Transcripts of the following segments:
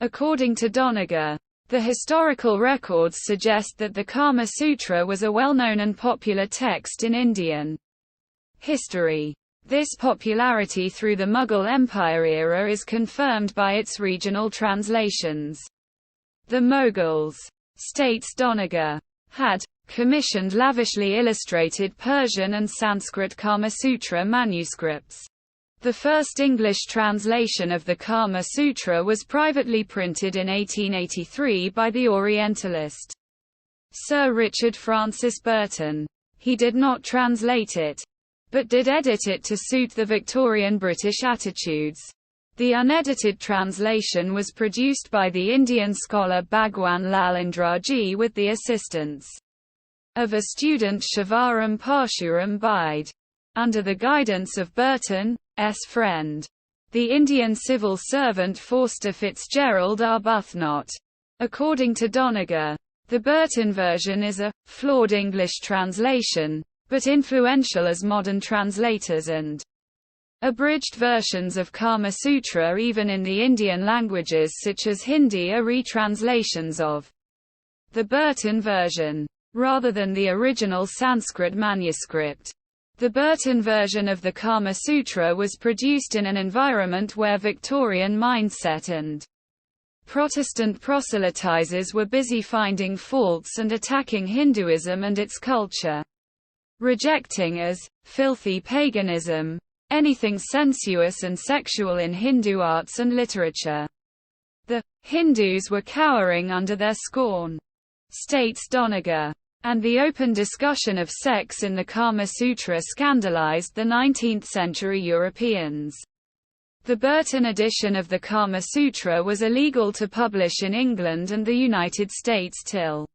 According to Doniger, the historical records suggest that the Kama Sutra was a well-known and popular text in Indian history. This popularity through the Mughal Empire era is confirmed by its regional translations. The Mughals, states Doniger, had commissioned lavishly illustrated Persian and Sanskrit Kama Sutra manuscripts. The first English translation of the Kama Sutra was privately printed in 1883 by the Orientalist Sir Richard Francis Burton. He did not translate it, but did edit it to suit the Victorian British attitudes. The unedited translation was produced by the Indian scholar Bhagwan Lal Indraji with the assistance of a student Shivaram Parshuram Bide. Under the guidance of Burton's friend, the Indian civil servant Forster Fitzgerald Arbuthnot. According to Doniger, the Burton version is a flawed English translation, but influential as modern translators and abridged versions of Kama Sutra even in the Indian languages such as Hindi are retranslations of the Burton version, rather than the original Sanskrit manuscript. The Burton version of the Kama Sutra was produced in an environment where Victorian mindset and Protestant proselytizers were busy finding faults and attacking Hinduism and its culture, rejecting as filthy paganism anything sensuous and sexual in Hindu arts and literature. The Hindus were cowering under their scorn, states Doniger, and the open discussion of sex in the Kama Sutra scandalized the 19th-century Europeans. The Burton edition of the Kama Sutra was illegal to publish in England and the United States till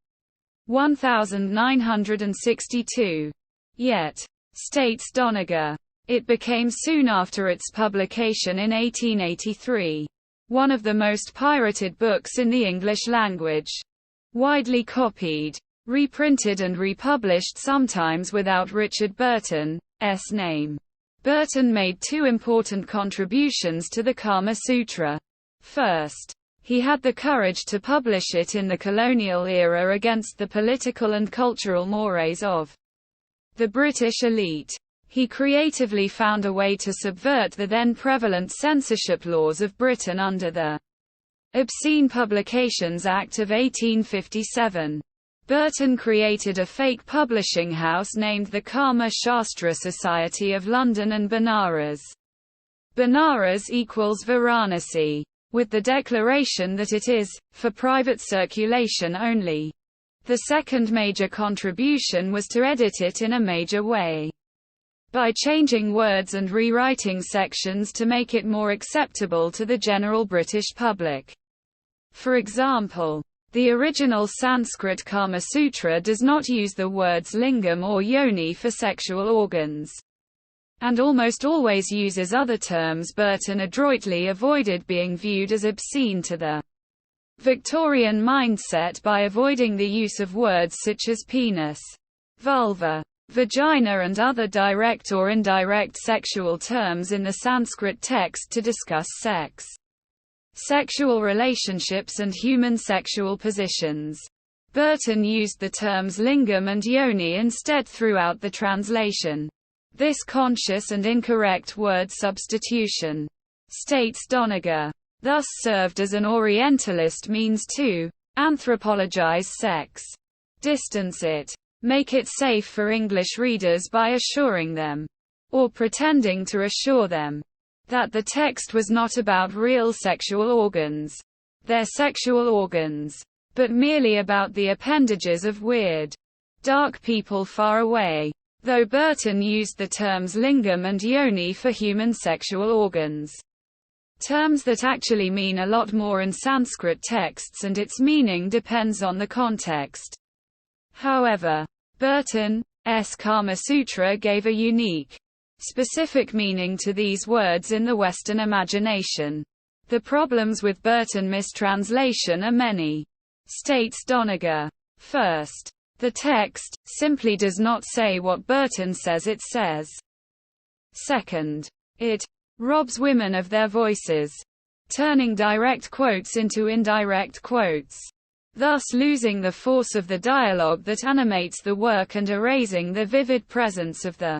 1962. Yet, states Doniger, it became soon after its publication in 1883 one of the most pirated books in the English language. Widely copied, reprinted and republished sometimes without Richard Burton's name. Burton made two important contributions to the Kama Sutra. First, he had the courage to publish it in the colonial era against the political and cultural mores of the British elite. He creatively found a way to subvert the then prevalent censorship laws of Britain under the Obscene Publications Act of 1857. Burton created a fake publishing house named the Kama Shastra Society of London and Benares. Benares equals Varanasi, with the declaration that it is for private circulation only. The second major contribution was to edit it in a major way, by changing words and rewriting sections to make it more acceptable to the general British public. For example, the original Sanskrit Kama Sutra does not use the words lingam or yoni for sexual organs, and almost always uses other terms Burton adroitly avoided being viewed as obscene to the Victorian mindset by avoiding the use of words such as penis, vulva, vagina and other direct or indirect sexual terms in the Sanskrit text to discuss sex, sexual relationships and human sexual positions. Burton used the terms lingam and yoni instead throughout the translation. This conscious and incorrect word substitution, states Doniger, thus served as an Orientalist means to anthropologize sex, distance it, make it safe for English readers by assuring them, or pretending to assure them, that the text was not about real sexual organs, their sexual organs, but merely about the appendages of weird, dark people far away. Though Burton used the terms lingam and yoni for human sexual organs, terms that actually mean a lot more in Sanskrit texts and its meaning depends on the context. However, Burton's Kama Sutra gave a unique, specific meaning to these words in the Western imagination. The problems with Burton mistranslation are many, states Doniger. First, the text simply does not say what Burton says it says. Second, it robs women of their voices. turning direct quotes into indirect quotes, thus losing the force of the dialogue that animates the work and erasing the vivid presence of the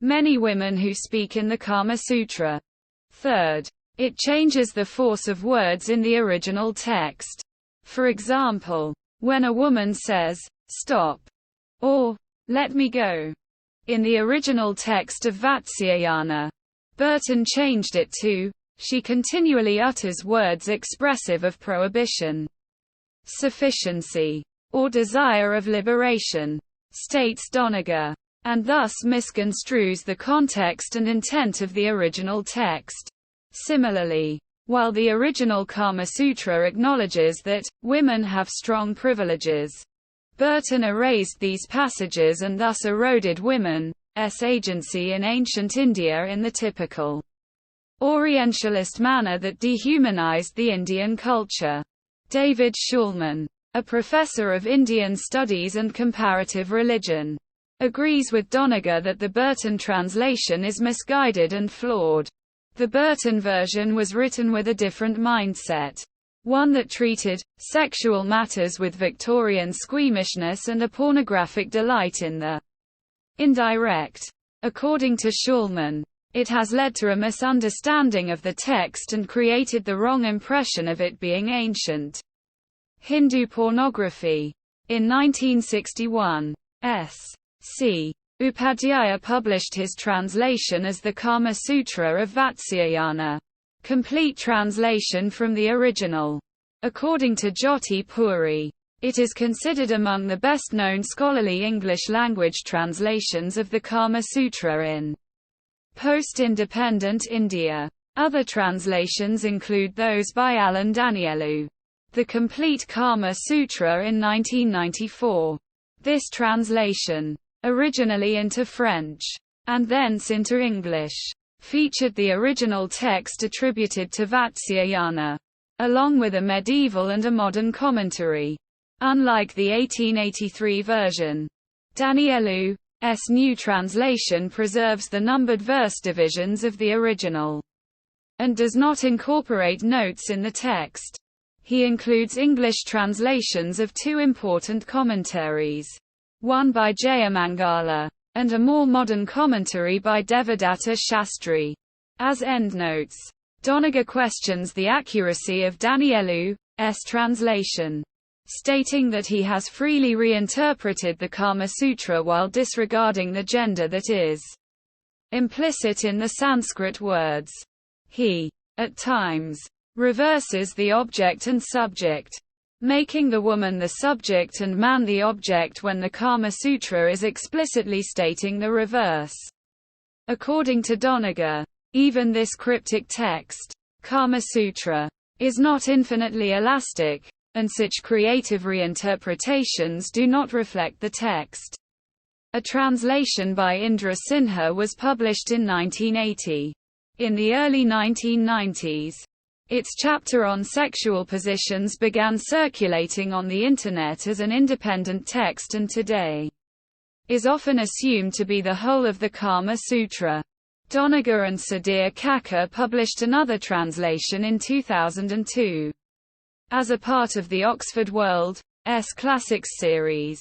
many women who speak in the Kama Sutra. Third, it changes the force of words in the original text. For example, when a woman says, "Stop," or "Let me go," in the original text of Vatsyayana, Burton changed it to, "She continually utters words expressive of prohibition, sufficiency, or desire of liberation," states Doniger, and thus misconstrues the context and intent of the original text. Similarly, while the original Kama Sutra acknowledges that women have strong privileges, Burton erased these passages and thus eroded women's agency in ancient India in the typical Orientalist manner that dehumanized the Indian culture. David Shulman, a professor of Indian studies and comparative religion, agrees with Doniger that the Burton translation is misguided and flawed. The Burton version was written with a different mindset, one that treated sexual matters with Victorian squeamishness and a pornographic delight in the indirect. According to Shulman, it has led to a misunderstanding of the text and created the wrong impression of it being ancient Hindu pornography. In 1961, S.C. Upadhyaya published his translation as the Kama Sutra of Vatsyayana, complete translation from the original. According to Jyoti Puri, it is considered among the best-known scholarly English-language translations of the Kama Sutra in post-independent India. Other translations include those by Alan Danielou, The Complete Kama Sutra in 1994. This translation, originally into French, and thence into English, featured the original text attributed to Vatsyayana, along with a medieval and a modern commentary. Unlike the 1883 version, Danielou's new translation preserves the numbered verse divisions of the original, and does not incorporate notes in the text. He includes English translations of two important commentaries, one by Jayamangala, and a more modern commentary by Devadatta Shastri, as endnotes. Doniger questions the accuracy of Danielou's translation, stating that he has freely reinterpreted the Kama Sutra while disregarding the gender that is implicit in the Sanskrit words. He, at times, reverses the object and subject, making the woman the subject and man the object when the Kama Sutra is explicitly stating the reverse. According to Doniger, even this cryptic text, Kama Sutra, is not infinitely elastic, and such creative reinterpretations do not reflect the text. A translation by Indra Sinha was published in 1980. In the early 1990s, its chapter on sexual positions began circulating on the Internet as an independent text and today is often assumed to be the whole of the Kama Sutra. Doniger and Sudhir Kakar published another translation in 2002. As a part of the Oxford World's Classics series.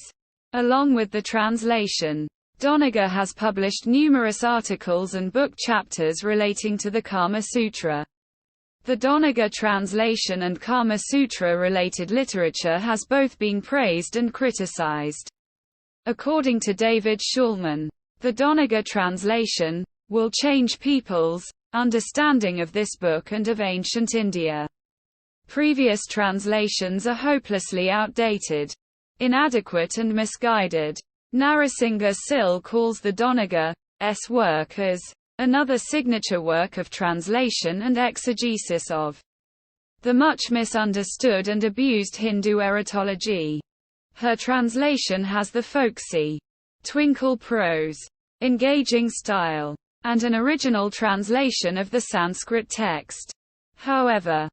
Along with the translation, Doniger has published numerous articles and book chapters relating to the Kama Sutra. The Doniger translation and Kama Sutra-related literature has both been praised and criticized. According to David Shulman, the Doniger translation will change people's understanding of this book and of ancient India. Previous translations are hopelessly outdated, inadequate and misguided. Narasingha Sil calls the Doniger's work as another signature work of translation and exegesis of the much misunderstood and abused Hindu erotology. Her translation has the folksy, twinkle prose, engaging style, and an original translation of the Sanskrit text. However,